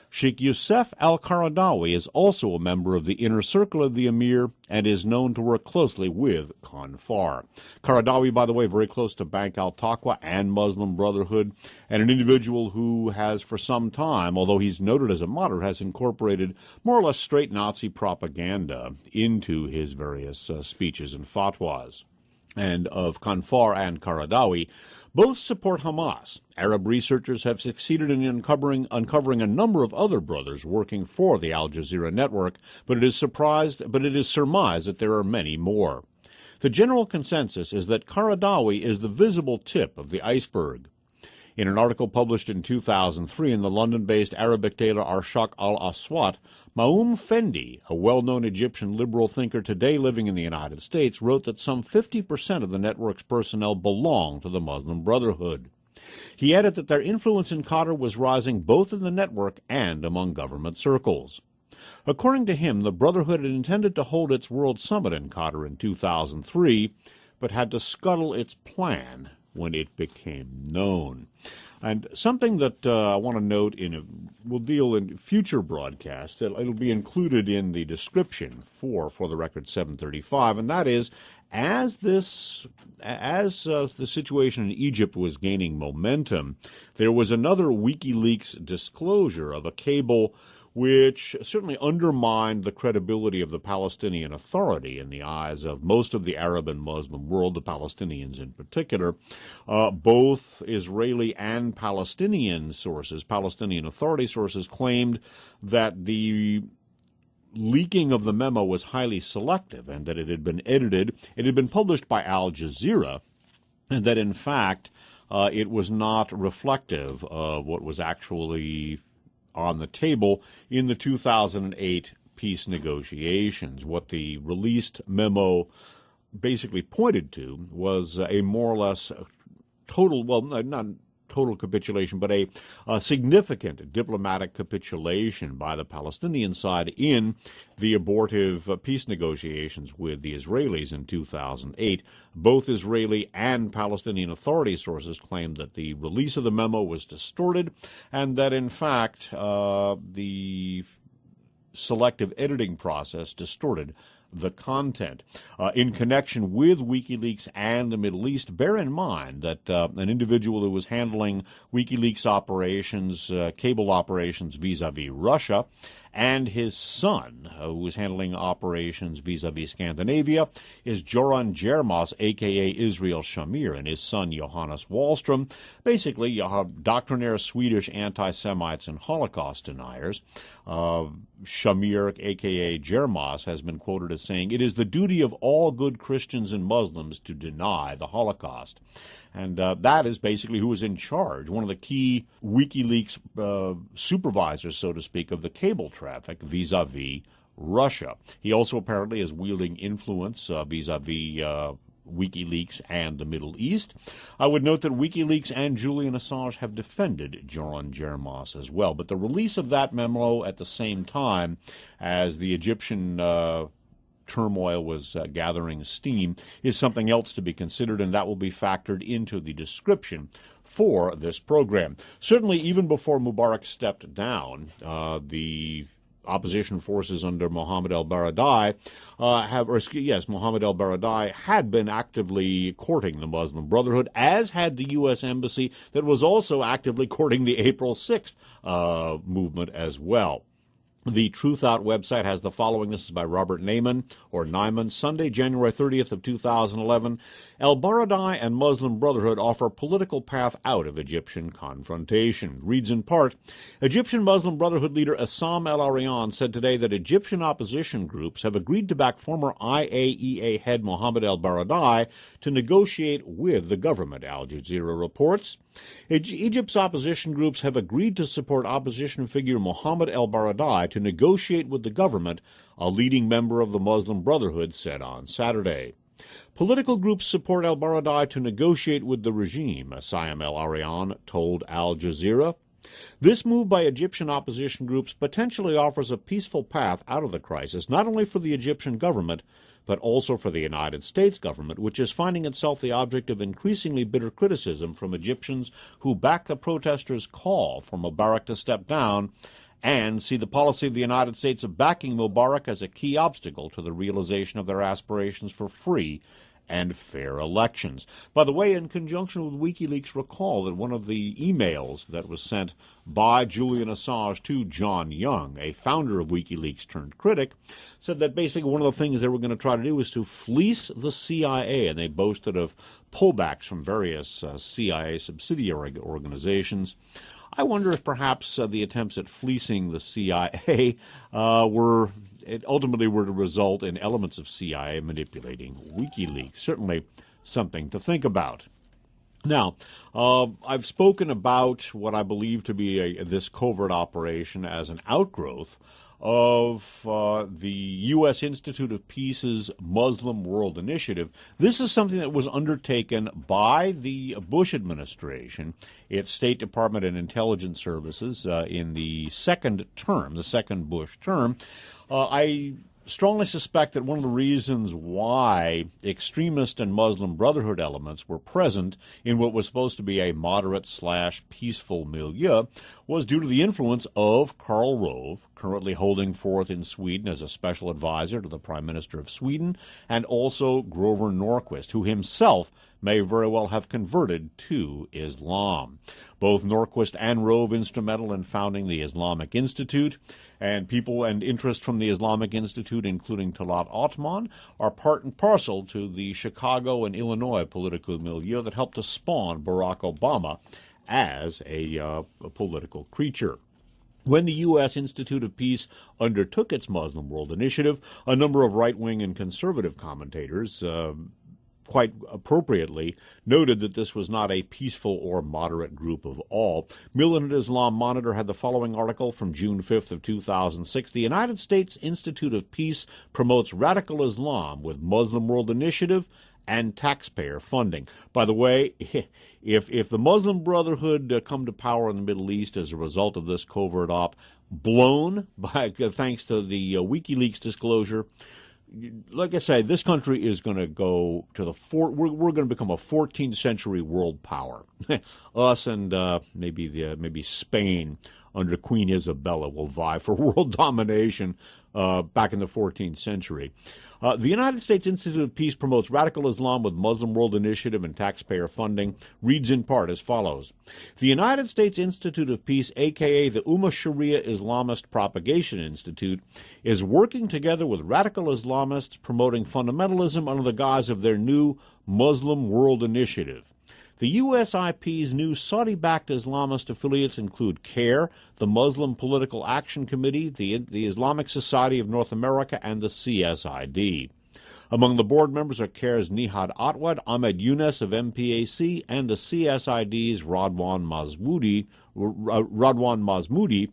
Sheikh Youssef al-Qaradawi is also a member of the inner circle of the emir and is known to work closely with Kanfar. Qaradawi, by the way, very close to Bank al-Taqwa and Muslim Brotherhood, and an individual who has for some time, although he's noted as a moderate, has incorporated more or less straight Nazi propaganda into his various speeches and fatwas. And of Kanfar and Qaradawi, both support Hamas. Arab researchers have succeeded in uncovering a number of other brothers working for the Al Jazeera network, but it is surmised that there are many more. The general consensus is that Qaradawi is the visible tip of the iceberg. In an article published in 2003 in the London-based Arabic daily Arshaq al-Aswat, Maoum Fendi, a well-known Egyptian liberal thinker today living in the United States, wrote that some 50% of the network's personnel belong to the Muslim Brotherhood. He added that their influence in Qatar was rising both in the network and among government circles. According to him, the Brotherhood had intended to hold its World Summit in Qatar in 2003, but had to scuttle its plan when it became known. And something that I want to note, we'll deal in future broadcasts, it'll be included in the description for the Record 735, and that is, as the situation in Egypt was gaining momentum, there was another WikiLeaks disclosure of a cable which certainly undermined the credibility of the Palestinian Authority in the eyes of most of the Arab and Muslim world, the Palestinians in particular. Both Israeli and Palestinian sources, Palestinian Authority sources, claimed that the leaking of the memo was highly selective and that it had been edited. It had been published by Al Jazeera, and that, in fact, it was not reflective of what was actually on the table in the 2008 peace negotiations. What the released memo basically pointed to was a more or less total, well, not total capitulation, but a significant diplomatic capitulation by the Palestinian side in the abortive peace negotiations with the Israelis in 2008. Both Israeli and Palestinian Authority sources claimed that the release of the memo was distorted and that, in fact, the selective editing process distorted the content. In connection with WikiLeaks and the Middle East, bear in mind that an individual who was handling WikiLeaks operations, cable operations vis-a-vis Russia, and his son, who was handling operations vis-a-vis Scandinavia, is Joran Jermas, a.k.a. Israel Shamir, and his son, Johannes Wallström, basically doctrinaire Swedish anti-Semites and Holocaust deniers. Shamir, a.k.a. Jermas, has been quoted as saying, "It is the duty of all good Christians and Muslims to deny the Holocaust." And that is basically who was in charge, one of the key WikiLeaks supervisors, so to speak, of the cable traffic vis-a-vis Russia. He also apparently is wielding influence vis-a-vis WikiLeaks and the Middle East. I would note that WikiLeaks and Julian Assange have defended Joran Jermas as well. But the release of that memo at the same time as the Egyptian turmoil was gathering steam is something else to be considered, and that will be factored into the description for this program. Certainly, even before Mubarak stepped down, the opposition forces under Mohammed el-Baradei Mohammed el-Baradei had been actively courting the Muslim Brotherhood, as had the U.S. Embassy that was also actively courting the April 6th movement as well. The Truth Out website has the following. This is by Robert Nyman, Sunday, January 30th of 2011. El-Baradei and Muslim Brotherhood offer political path out of Egyptian confrontation. Reads in part, Egyptian Muslim Brotherhood leader Assam El-Arian said today that Egyptian opposition groups have agreed to back former IAEA head Mohammed el-Baradei to negotiate with the government, Al Jazeera reports. Egypt's opposition groups have agreed to support opposition figure Mohammed el-Baradei to negotiate with the government, a leading member of the Muslim Brotherhood said on Saturday. Political groups support el-Baradei to negotiate with the regime, Assam El-Arian told Al Jazeera. This move by Egyptian opposition groups potentially offers a peaceful path out of the crisis, not only for the Egyptian government, but also for the United States government, which is finding itself the object of increasingly bitter criticism from Egyptians who back the protesters' call for Mubarak to step down and see the policy of the United States of backing Mubarak as a key obstacle to the realization of their aspirations for free and fair elections. By the way, in conjunction with WikiLeaks, recall that one of the emails that was sent by Julian Assange to John Young, a founder of WikiLeaks turned critic, said that basically one of the things they were going to try to do was to fleece the CIA, and they boasted of pullbacks from various CIA subsidiary organizations. I wonder if perhaps the attempts at fleecing the CIA ultimately were to result in elements of CIA manipulating WikiLeaks. Certainly something to think about. Now, I've spoken about what I believe to be this covert operation as an outgrowth of the U.S. Institute of Peace's Muslim World Initiative. This is something that was undertaken by the Bush administration, its State Department and Intelligence Services in the second Bush term. I strongly suspect that one of the reasons why extremist and Muslim Brotherhood elements were present in what was supposed to be a moderate/peaceful milieu was due to the influence of Karl Rove, currently holding forth in Sweden as a special advisor to the Prime Minister of Sweden, and also Grover Norquist, who himself may very well have converted to Islam. Both Norquist and Rove instrumental in founding the Islamic Institute, and people and interest from the Islamic Institute, including Talat Othman, are part and parcel to the Chicago and Illinois political milieu that helped to spawn Barack Obama as a political creature. When the U.S. Institute of Peace undertook its Muslim World Initiative, a number of right-wing and conservative commentators quite appropriately noted that this was not a peaceful or moderate group of all. Militant Islam Monitor had the following article from June 5th of 2006. The United States Institute of Peace promotes radical Islam with Muslim World Initiative and taxpayer funding. By the way, if the Muslim Brotherhood come to power in the Middle East as a result of this covert op, blown by thanks to the WikiLeaks disclosure, like I say, this country is going to go to we're going to become a 14th century world power. Us and maybe Spain under Queen Isabella will vie for world domination back in the 14th century. The United States Institute of Peace promotes radical Islam with Muslim World Initiative and taxpayer funding, reads in part as follows. The United States Institute of Peace, a.k.a. the Ummah Sharia Islamist Propagation Institute, is working together with radical Islamists promoting fundamentalism under the guise of their new Muslim World Initiative. The USIP's new Saudi-backed Islamist affiliates include CARE, the Muslim Political Action Committee, the Islamic Society of North America, and the CSID. Among the board members are CARE's Nihad Atwad, Ahmed Younes of MPAC, and the CSID's Radwan Mazmoudi,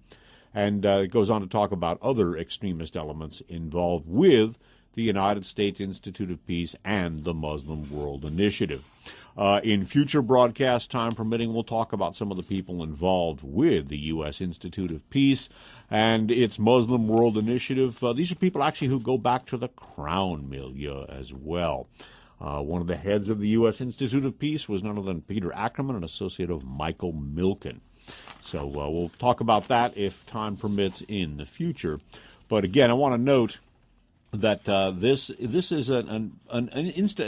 and it goes on to talk about other extremist elements involved with the United States Institute of Peace and the Muslim World Initiative. In future broadcasts, time permitting, we'll talk about some of the people involved with the U.S. Institute of Peace and its Muslim World Initiative. These are people actually who go back to the Crown milieu as well. One of the heads of the U.S. Institute of Peace was none other than Peter Ackerman, an associate of Michael Milken. So we'll talk about that if time permits in the future. But again, I want to note that this is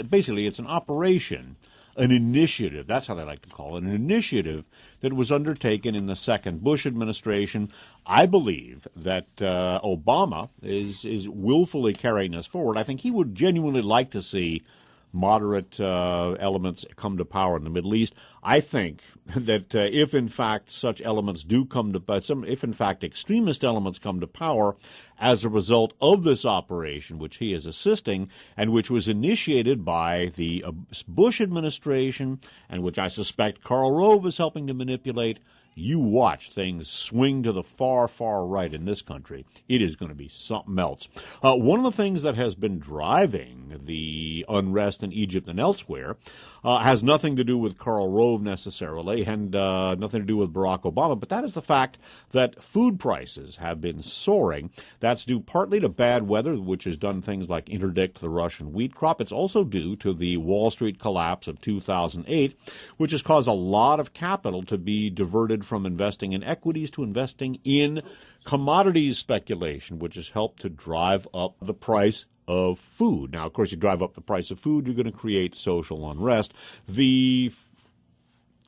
basically it's an operation, an initiative, that's how they like to call it, an initiative that was undertaken in the second Bush administration. I believe that Obama is willfully carrying this forward. I think he would genuinely like to see moderate elements come to power in the Middle East. I think that if in fact such elements do come to if in fact extremist elements come to power as a result of this operation, which he is assisting and which was initiated by the Bush administration and which I suspect Karl Rove is helping to manipulate, you watch things swing to the far, far right in this country. It is going to be something else. One of the things that has been driving the unrest in Egypt and elsewhere has nothing to do with Karl Rove necessarily and nothing to do with Barack Obama, but that is the fact that food prices have been soaring. That's due partly to bad weather, which has done things like interdict the Russian wheat crop. It's also due to the Wall Street collapse of 2008, which has caused a lot of capital to be diverted from investing in equities to investing in commodities speculation, which has helped to drive up the price of food. Now, of course, you drive up the price of food, you're going to create social unrest. The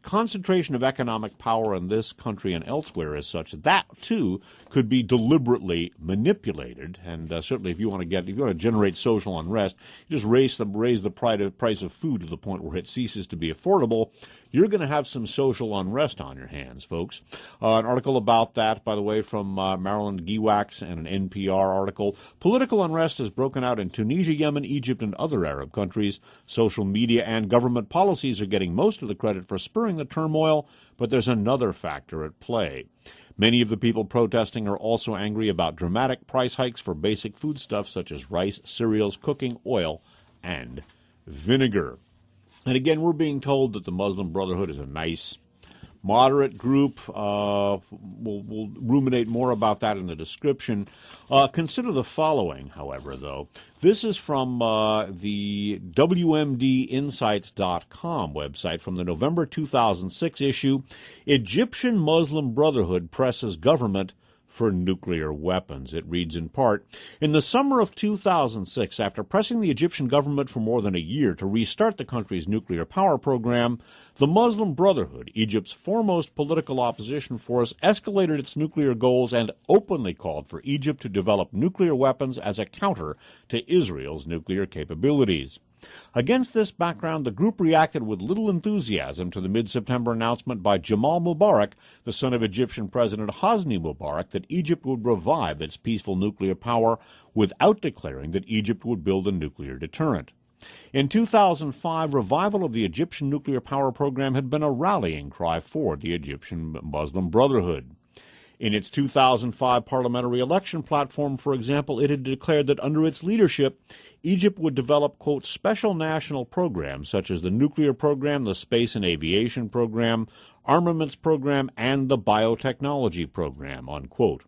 concentration of economic power in this country and elsewhere is such that too could be deliberately manipulated. And certainly, if you want to generate social unrest, you just raise the price of food to the point where it ceases to be affordable. you're going to have some social unrest on your hands, folks. An article about that, by the way, from Maryland Giwax and an NPR article. Political unrest has broken out in Tunisia, Yemen, Egypt, and other Arab countries. Social media and government policies are getting most of the credit for spurring the turmoil, but there's another factor at play. Many of the people protesting are also angry about dramatic price hikes for basic foodstuffs such as rice, cereals, cooking oil, and vinegar. And again, we're being told that the Muslim Brotherhood is a nice, moderate group. We'll ruminate more about that in the description. Consider the following, however, though. This is from the WMDinsights.com website from the November 2006 issue. Egyptian Muslim Brotherhood presses government for nuclear weapons. It reads in part, in the summer of 2006, after pressing the Egyptian government for more than a year to restart the country's nuclear power program, the Muslim Brotherhood, Egypt's foremost political opposition force, escalated its nuclear goals and openly called for Egypt to develop nuclear weapons as a counter to Israel's nuclear capabilities. Against this background, the group reacted with little enthusiasm to the mid-September announcement by Jamal Mubarak, the son of Egyptian President Hosni Mubarak, that Egypt would revive its peaceful nuclear power without declaring that Egypt would build a nuclear deterrent. In 2005, revival of the Egyptian nuclear power program had been a rallying cry for the Egyptian Muslim Brotherhood. In its 2005 parliamentary election platform, for example, it had declared that under its leadership, Egypt would develop, quote, special national programs such as the nuclear program, the space and aviation program, armaments program, and the biotechnology program, unquote.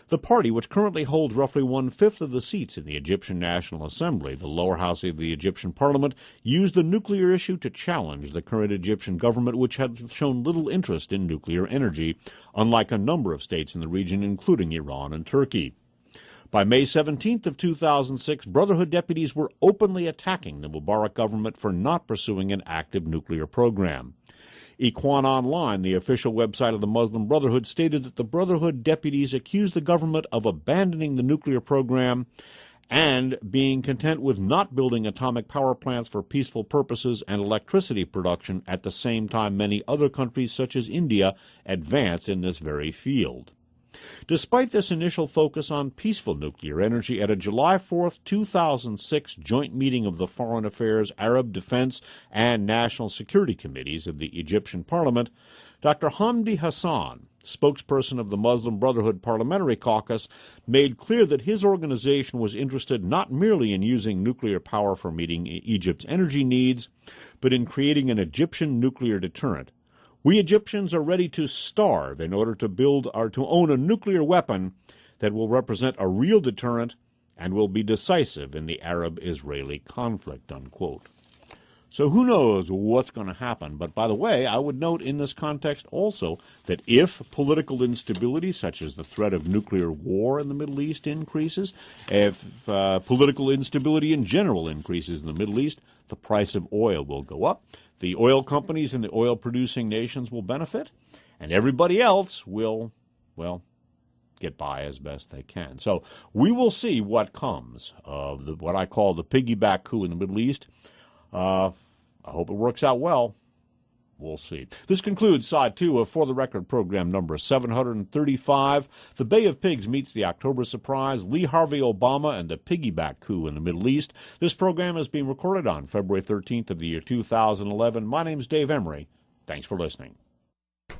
The party, which currently holds roughly one-fifth of the seats in the Egyptian National Assembly, the lower house of the Egyptian parliament, used the nuclear issue to challenge the current Egyptian government, which had shown little interest in nuclear energy, unlike a number of states in the region, including Iran and Turkey. By May 17th of 2006, Brotherhood deputies were openly attacking the Mubarak government for not pursuing an active nuclear program. Ikhwan Online, the official website of the Muslim Brotherhood, stated that the Brotherhood deputies accused the government of abandoning the nuclear program and being content with not building atomic power plants for peaceful purposes and electricity production at the same time many other countries, such as India, advanced in this very field. Despite this initial focus on peaceful nuclear energy, at a July 4, 2006 joint meeting of the Foreign Affairs, Arab Defense, and National Security Committees of the Egyptian Parliament, Dr. Hamdi Hassan, spokesperson of the Muslim Brotherhood Parliamentary Caucus, made clear that his organization was interested not merely in using nuclear power for meeting Egypt's energy needs, but in creating an Egyptian nuclear deterrent. We Egyptians are ready to starve in order to build or to own a nuclear weapon that will represent a real deterrent and will be decisive in the Arab-Israeli conflict, unquote. So who knows what's going to happen? But by the way, I would note in this context also that if political instability, such as the threat of nuclear war in the Middle East, increases, if political instability in general increases in the Middle East, the price of oil will go up. The oil companies and the oil-producing nations will benefit, and everybody else will, well, get by as best they can. So we will see what comes of what I call the piggyback coup in the Middle East. I hope it works out well. We'll see. This concludes Side 2 of For the Record program number 735. The Bay of Pigs meets the October surprise, Lee Harvey Obama and the piggyback coup in the Middle East. This program is being recorded on February 13th of the year 2011. My name's Dave Emory. Thanks for listening.